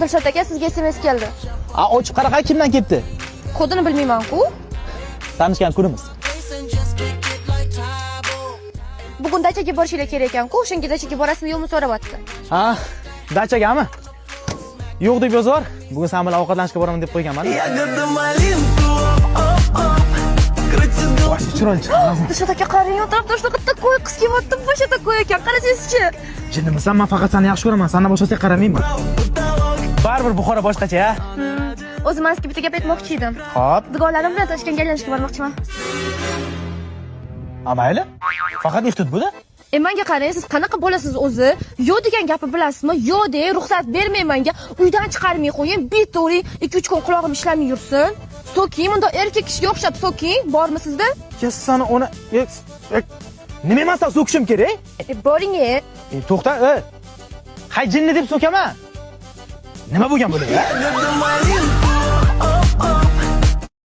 Dilshod aka, sizga SMS keldi. Ochib qara, kimdan keldi? Kodini bilmayman-ku. Tanishgan kunimiz. Bugun dachaga borishingiz kerak ekan-ku, o'shanga dachaga borasizmi yo'qmi so'rayapti. Ha, dachagami? Yo'q deb yozar. Bugun sen bilan ovqatlanishga boraman deb qo'yganman. Voy, chiroyli chiqdi. Dilshod aka, qarang, o'tirib shunaqa takoy qiz kelyapti, boshqa takoy ekan. Qarasangizchi. Jinnimisan, men faqat seni yaxshi ko'raman. Sendan boshqasiga qaramayman. Baribir Buxoro boshqacha-ya. O'zim sizga bitta gap aytmoqchi edim. Xo'p. Dugonalarim bilan Toshkentga aylanishga bormoqchiman. Mayli. Faqat iftut bo'la. Menga qarang, siz qanaqa bo'lasiz o'zi? Yo'q degan gapni bilasizmi? Yo'q de, ruxsat bermang menga. Uydan chiqarmay qo'ying, bitta 2-3 kun qulog'im ishlamay yursin. So'king, bunda erkak kishiga o'xshab so'king, bormi sizda? Sani ona nima emasdan so'kishim kerak? Boring-e. To'xta, hay jinni deb so'kaman. Nima bo'lgan bular?